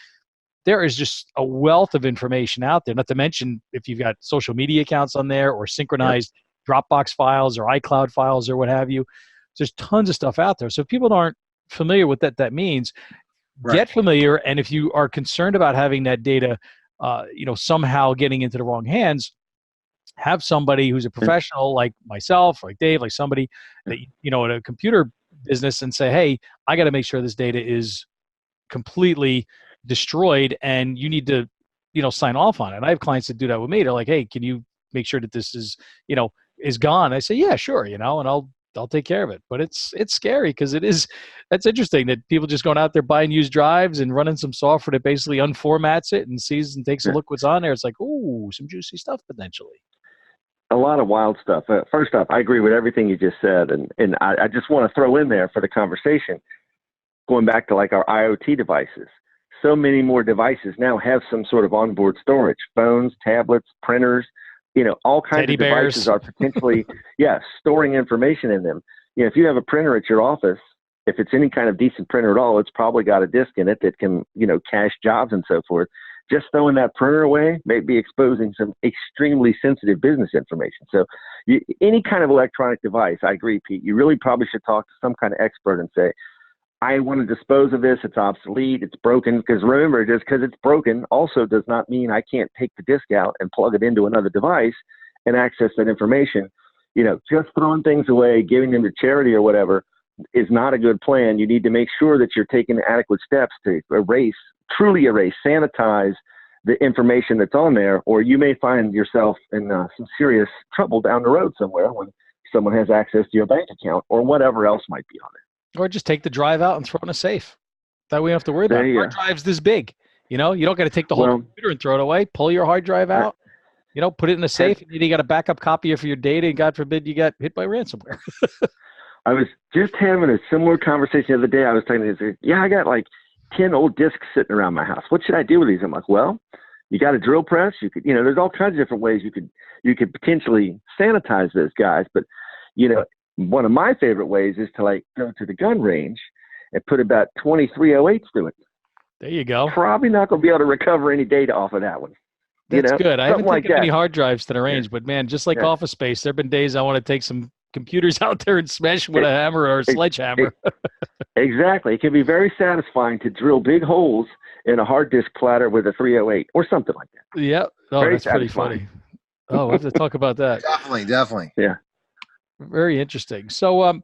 there is just a wealth of information out there. Not to mention if you've got social media accounts on there or synchronized Dropbox files or iCloud files or what have you. There's tons of stuff out there. So if people aren't familiar with that means, get familiar. And if you are concerned about having that data, somehow getting into the wrong hands, have somebody who's a professional like myself, like Dave, like somebody that, in a computer business, and say, hey, I got to make sure this data is completely destroyed and you need to, sign off on it. And I have clients that do that with me. They're like, hey, can you make sure that this is, is gone? I say, yeah, sure. And I'll take care of it. But it's scary, because that's interesting that people just going out there buying used drives and running some software that basically unformats it and sees and takes a look what's on there. It's like, ooh, some juicy stuff potentially. A lot of wild stuff. First off, I agree with everything you just said. And I just want to throw in there for the conversation, going back to like our IoT devices. So many more devices now have some sort of onboard storage, phones, tablets, printers, all kinds Teddy of devices are potentially, storing information in them. If you have a printer at your office, if it's any kind of decent printer at all, it's probably got a disk in it that can, cache jobs and so forth. Just throwing that printer away may be exposing some extremely sensitive business information. So any kind of electronic device, I agree, Pete, you really probably should talk to some kind of expert and say, I want to dispose of this. It's obsolete. It's broken. Because remember, just because it's broken also does not mean I can't take the disk out and plug it into another device and access that information. Just throwing things away, giving them to charity or whatever is not a good plan. You need to make sure that you're taking adequate steps to truly erase, sanitize the information that's on there, or you may find yourself in some serious trouble down the road somewhere when someone has access to your bank account or whatever else might be on it. Or just take the drive out and throw it in a safe. That way you don't have to worry about There it. you Hard go. drive's this big. You don't got to take the whole Well, computer and throw it away. Pull your hard drive out, put it in a safe, and then you got a backup copy of your data, and God forbid you got hit by ransomware. I was just having a similar conversation the other day. I was talking to him, I got like 10 old discs sitting around my house. What should I do with these? I'm like, well, you got a drill press. You could, there's all kinds of different ways you could potentially sanitize those guys. But, one of my favorite ways is to like go to the gun range and put about 20 308s through it. There you go. Probably not going to be able to recover any data off of that one. That's good. I haven't like taken that. any hard drives to the range, but man, just like Office Space, there have been days I want to take some computers out there and smash them with a hammer or a sledgehammer. Exactly. It can be very satisfying to drill big holes in a hard disk platter with a 308 or something like that. Yeah. Oh, very that's pretty funny. Oh, we'll have to talk about that. Definitely. Yeah. Very interesting. So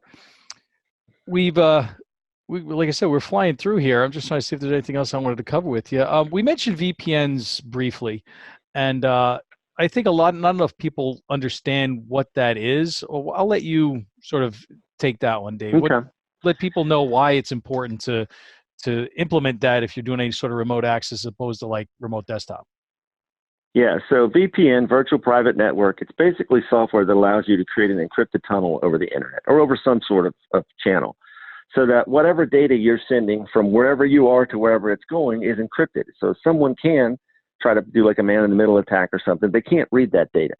we've like I said, we're flying through here. I'm just trying to see if there's anything else I wanted to cover with you. We mentioned VPNs briefly, and I think not enough people understand what that is. I'll let you sort of take that one, Dave. Okay. Let people know why it's important to implement that if you're doing any sort of remote access as opposed to like remote desktop. Yeah, so VPN, virtual private network, it's basically software that allows you to create an encrypted tunnel over the internet or over some sort of channel so that whatever data you're sending from wherever you are to wherever it's going is encrypted. So someone can try to do like a man-in-the-middle attack or something. They can't read that data.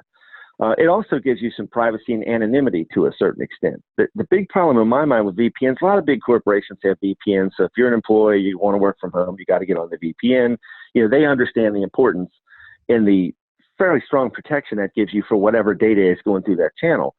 It also gives you some privacy and anonymity to a certain extent. The big problem in my mind with VPNs, a lot of big corporations have VPNs. So if you're an employee, you want to work from home, you got to get on the VPN. They understand the importance and the fairly strong protection that gives you for whatever data is going through that channel.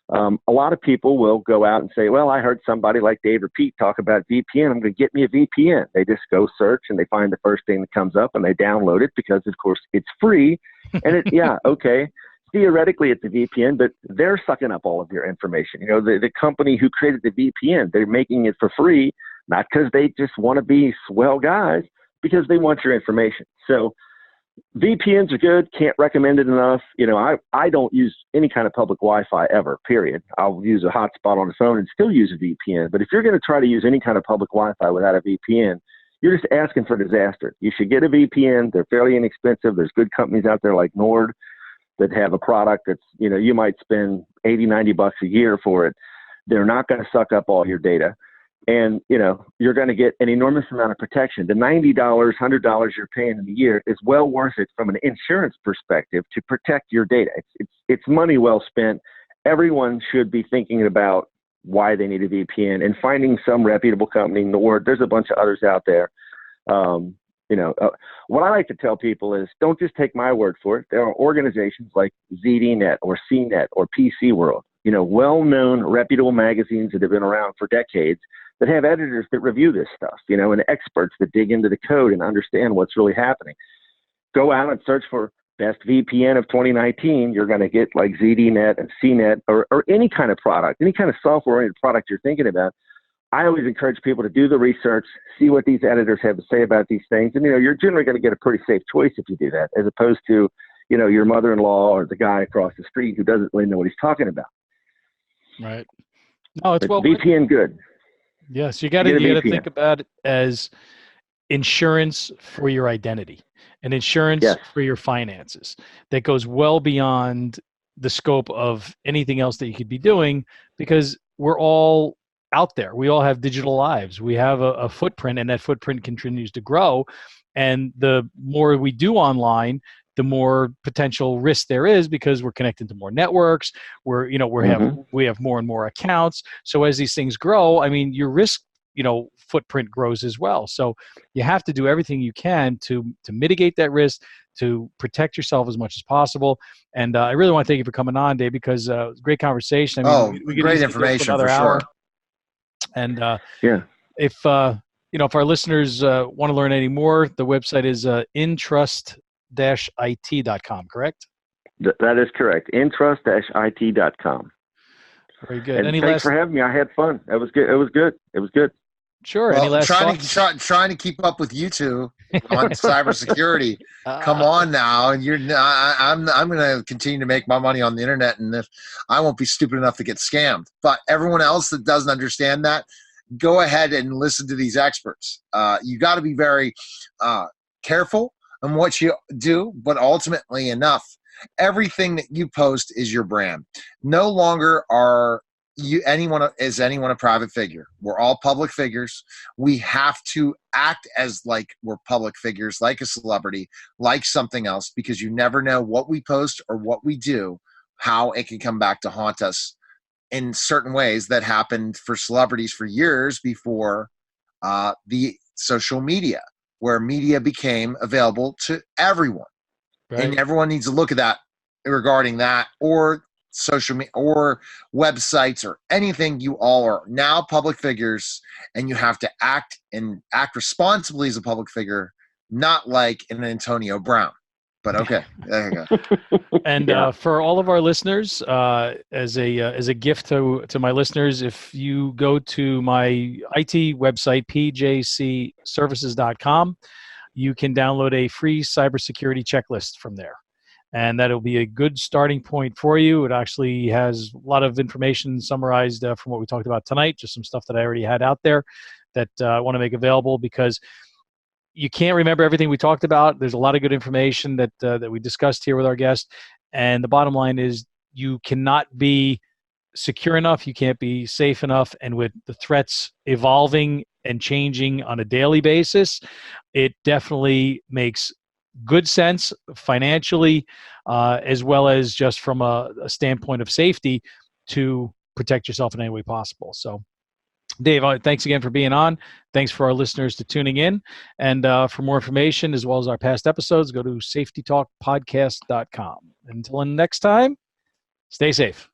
A lot of people will go out and say, well, I heard somebody like Dave or Pete talk about VPN. I'm going to get me a VPN. They just go search and they find the first thing that comes up and they download it because, of course, it's free. And okay. Theoretically, it's a VPN, but they're sucking up all of your information. The company who created the VPN, they're making it for free, not because they just want to be swell guys, because they want your information. So VPNs are good. Can't recommend it enough. I don't use any kind of public Wi-Fi ever, period. I'll use a hotspot on the phone and still use a VPN. But if you're going to try to use any kind of public Wi-Fi without a VPN, you're just asking for disaster. You should get a VPN. They're fairly inexpensive. There's good companies out there like Nord that have a product that's, you might spend $80-90 a year for it. They're not going to suck up all your data. And, you're going to get an enormous amount of protection. The $90, $100 you're paying in a year is well worth it from an insurance perspective to protect your data. It's money well spent. Everyone should be thinking about why they need a VPN and finding some reputable company. Nord, there's a bunch of others out there. What I like to tell people is don't just take my word for it. There are organizations like ZDNet or CNET or PC World, well-known reputable magazines that have been around for decades that have editors that review this stuff, and experts that dig into the code and understand what's really happening. Go out and search for best VPN of 2019. You're going to get like ZDNet and CNET or any kind of product, any kind of software-oriented product you're thinking about. I always encourage people to do the research, see what these editors have to say about these things. And, you're generally going to get a pretty safe choice if you do that, as opposed to, your mother-in-law or the guy across the street who doesn't really know what he's talking about. Right. No, it's well VPN good. Yes, you got to think about it as insurance for your identity and insurance for your finances that goes well beyond the scope of anything else that you could be doing, because we're all out there. We all have digital lives. We have a footprint, and that footprint continues to grow. And the more we do online, the more potential risk there is, because we're connected to more networks. We have more and more accounts. So as these things grow, your risk, footprint grows as well. So you have to do everything you can to mitigate that risk, to protect yourself as much as possible. And I really want to thank you for coming on, Dave, because it was a great conversation. We could great information for hour. sure. And if our listeners want to learn any more, the website is intrust-it.com, correct? That is correct. intrust-it.com. Very good. And thanks for having me. I had fun. It was good. Sure. Any Well, last thoughts? trying to keep up with you two on cybersecurity. Come on now, and I'm going to continue to make my money on the internet, and if I won't be stupid enough to get scammed. But everyone else that doesn't understand that, go ahead and listen to these experts. You got to be very careful on what you do, but ultimately enough. Everything that you post is your brand. No longer are anyone a private figure. We're all public figures. We have to act as like we're public figures, like a celebrity, like something else, because you never know what we post or what we do, how it can come back to haunt us in certain ways that happened for celebrities for years before the social media, where media became available to everyone. Right. And everyone needs to look at that regarding that, or social media or websites or anything. You all are now public figures, and you have to act responsibly as a public figure, not like an Antonio Brown. But okay, there you go. And for all of our listeners, as a gift to my listeners, if you go to my IT website, pjcservices.com, you can download a free cybersecurity checklist from there. And that'll be a good starting point for you. It actually has a lot of information summarized from what we talked about tonight, just some stuff that I already had out there that I want to make available, because you can't remember everything we talked about. There's a lot of good information that we discussed here with our guest. And the bottom line is, you cannot be secure enough, you can't be safe enough, and with the threats evolving and changing on a daily basis, it definitely makes good sense financially, as well as just from a standpoint of safety, to protect yourself in any way possible. So, Dave, thanks again for being on. Thanks for our listeners to tuning in. And for more information, as well as our past episodes, go to safetytalkpodcast.com. Until next time, stay safe.